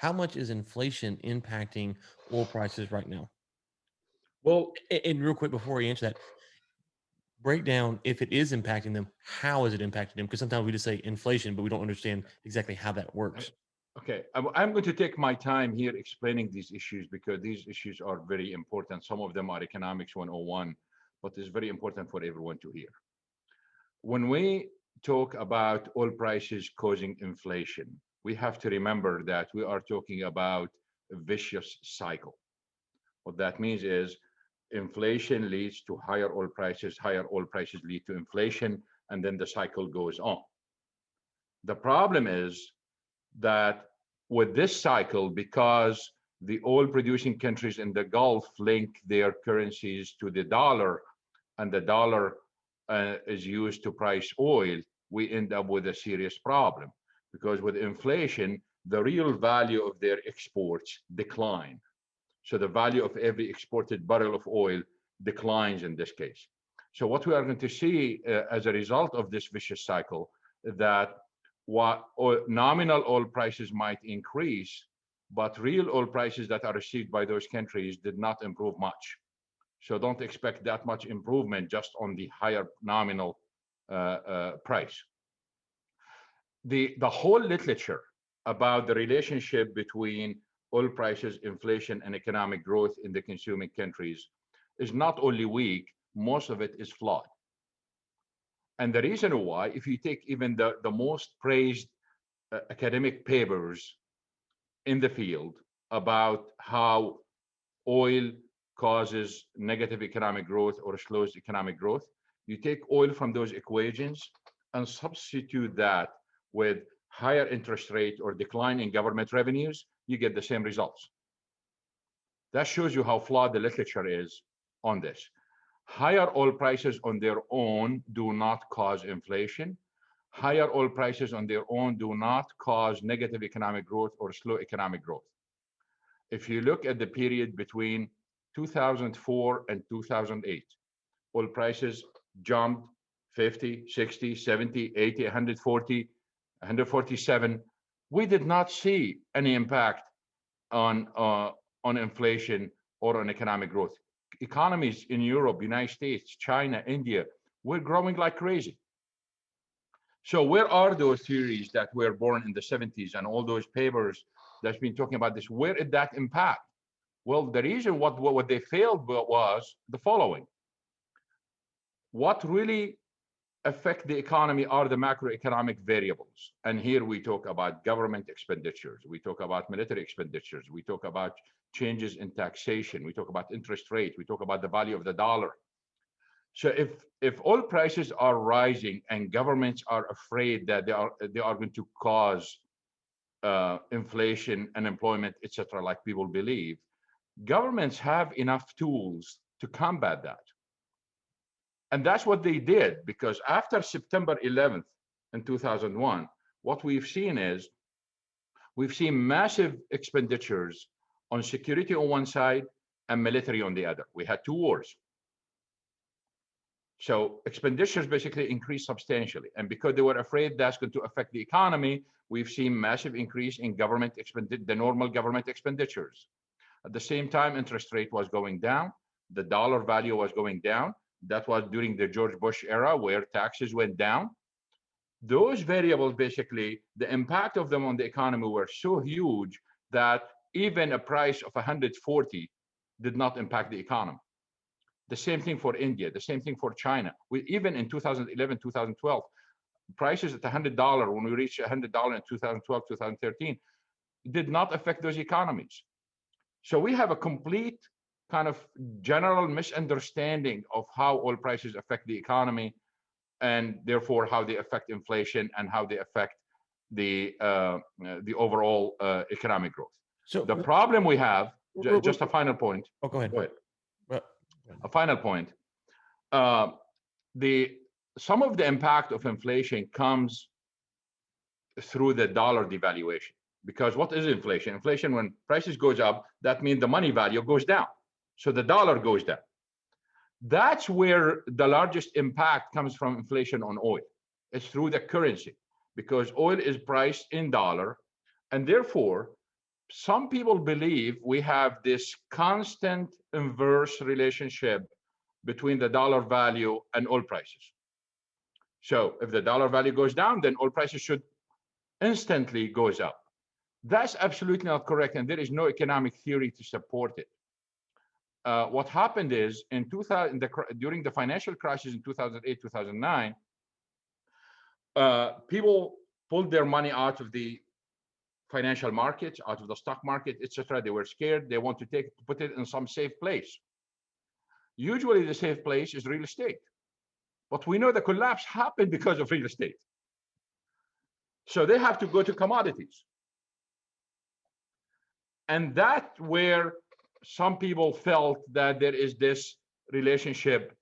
how much is inflation impacting oil prices right now? Well, And real quick before we answer that, break down if it is impacting them, how is it impacting them? Because sometimes we just say inflation, but we don't understand exactly how that uh, works. okay, I'm going to take my time here explaining these issues because these issues are very important. Some of them are economics 101, but it's very important for everyone to hear. When we talk about oil prices causing inflation, we have to remember that we are talking about a vicious cycle. What that means is inflation leads to higher oil prices lead to inflation, and then the cycle goes on. The problem is that with this cycle, because the oil producing countries in the Gulf link their currencies to the dollar, and the dollar is used to price oil, we end up with a serious problem because with inflation, the real value of their exports decline. So the value of every exported barrel of oil declines in this case. So what we are going to see as a result of this vicious cycle, that what nominal oil prices might increase, but real oil prices that are received by those countries did not improve much. So don't expect that much improvement just on the higher nominal price. The whole literature about the relationship between oil prices, inflation, and economic growth in the consuming countries is not only weak, most of it is flawed. And the reason why, if you take even the most praised academic papers in the field about how oil causes negative economic growth or slows economic growth, you take oil from those equations and substitute that with higher interest rate or decline in government revenues, you get the same results. That shows you how flawed the literature is on this. Higher oil prices on their own do not cause inflation. Higher oil prices on their own do not cause negative economic growth or slow economic growth. If you look at the period between 2004 and 2008, oil prices jumped 50, 60, 70, 80, 140, 147. We did not see any impact on inflation or on economic growth. Economies in Europe, United States, China, India, we're growing like crazy. So where are those theories that were born in the 70s and all those papers that's been talking about this? Where did that impact? Well, the reason what they failed was the following. What really affect the economy are the macroeconomic variables. And here we talk about government expenditures, we talk about military expenditures, we talk about changes in taxation, we talk about interest rate, we talk about the value of the dollar. So if oil prices are rising and governments are afraid that they are going to cause inflation, unemployment, etc., like people believe, governments have enough tools to combat that. And that's what they did, because after September 11th in 2001, what we've seen is we've seen massive expenditures on security on one side and military on the other. We had two wars. So expenditures basically increased substantially. And because they were afraid that's going to affect the economy, we've seen massive increase in the normal government expenditures. At the same time, interest rate was going down, the dollar value was going down. That was during the George Bush era where taxes went down. Those variables, basically, the impact of them on the economy were so huge that even a price of 140 did not impact the economy. The same thing for India, the same thing for China. Even in 2011, 2012, prices at $100, when we reached $100 in 2012, 2013, did not affect those economies. So we have a complete kind of general misunderstanding of how oil prices affect the economy, and therefore how they affect inflation and how they affect the overall economic growth. So, The problem we have, r- r- just a final point. oh, go ahead. Go ahead. Uh, A final point. Uh, the Some of the impact of inflation comes through the dollar devaluation. Because what is inflation? Inflation, when prices goes up, that means the money value goes down. So the dollar goes down. That's where the largest impact comes from inflation on oil. It's through the currency, because oil is priced in dollar, and therefore, some people believe we have this constant inverse relationship between the dollar value and oil prices. So if the dollar value goes down, then oil prices should instantly goes up. That's absolutely not correct, and there is no economic theory to support it. What happened is in 2000, during the financial crisis in 2008, 2009, people pulled their money out of the financial markets, out of the stock market, etc. They were scared. They want to put it in some safe place. Usually, the safe place is real estate, but we know the collapse happened because of real estate. So they have to go to commodities, and that where some people felt that there is this relationship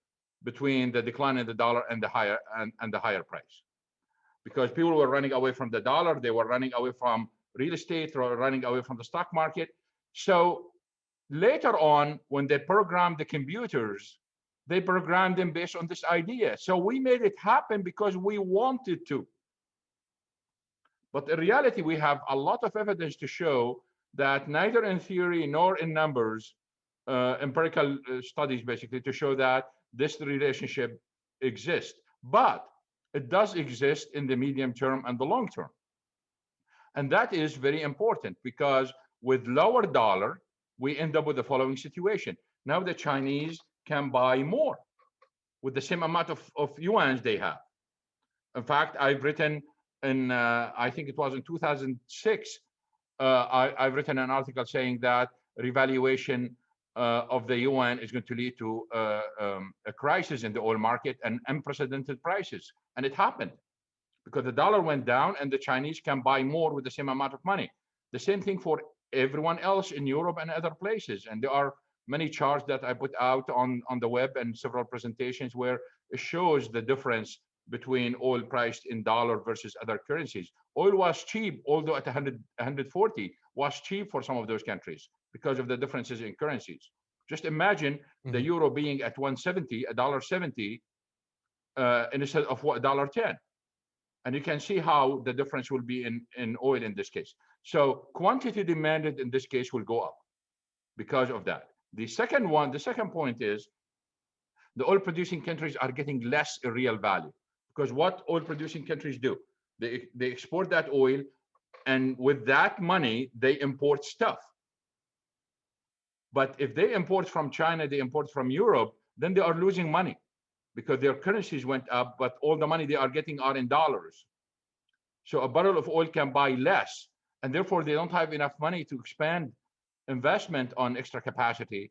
between the decline in the dollar and the higher price, because people were running away from the dollar, they were running away from real estate, or running away from the stock market. So later on, when they programmed the computers, they programmed them based on this idea. So we made it happen because we wanted to. But in reality, we have a lot of evidence to show that neither in theory nor in numbers, empirical studies basically, to show that this relationship exists. But it does exist in the medium term and the long term. And that is very important, because with lower dollar, we end up with the following situation. Now the Chinese can buy more with the same amount of yuans they have. In fact, I've written in, I think it was in 2006, I've written an article saying that revaluation of the yuan is going to lead to a crisis in the oil market and unprecedented prices. And it happened because the dollar went down and the Chinese can buy more with the same amount of money. The same thing for everyone else in Europe and other places. And there are many charts that I put out on the web and several presentations where it shows the difference between oil priced in dollar versus other currencies. Oil was cheap, although at 140 was cheap for some of those countries because of the differences in currencies. Just imagine the euro being at 170, $1.70 instead of what, $1.10. And you can see how the difference will be in oil in this case. So quantity demanded in this case will go up because of that. The second point is the oil producing countries are getting less real value, because what oil producing countries do, they export that oil, and with that money, they import stuff. But if they import from China, they import from Europe, then they are losing money because their currencies went up, but all the money they are getting are in dollars. So a barrel of oil can buy less, and therefore they don't have enough money to expand investment on extra capacity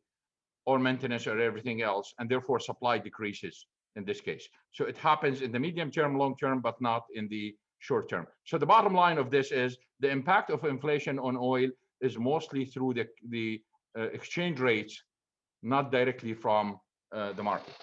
or maintenance or everything else, and therefore supply decreases in this case. So it happens in the medium term, long term, but not in the short term. So the bottom line of this is the impact of inflation on oil is mostly through the exchange rates, not directly from the market.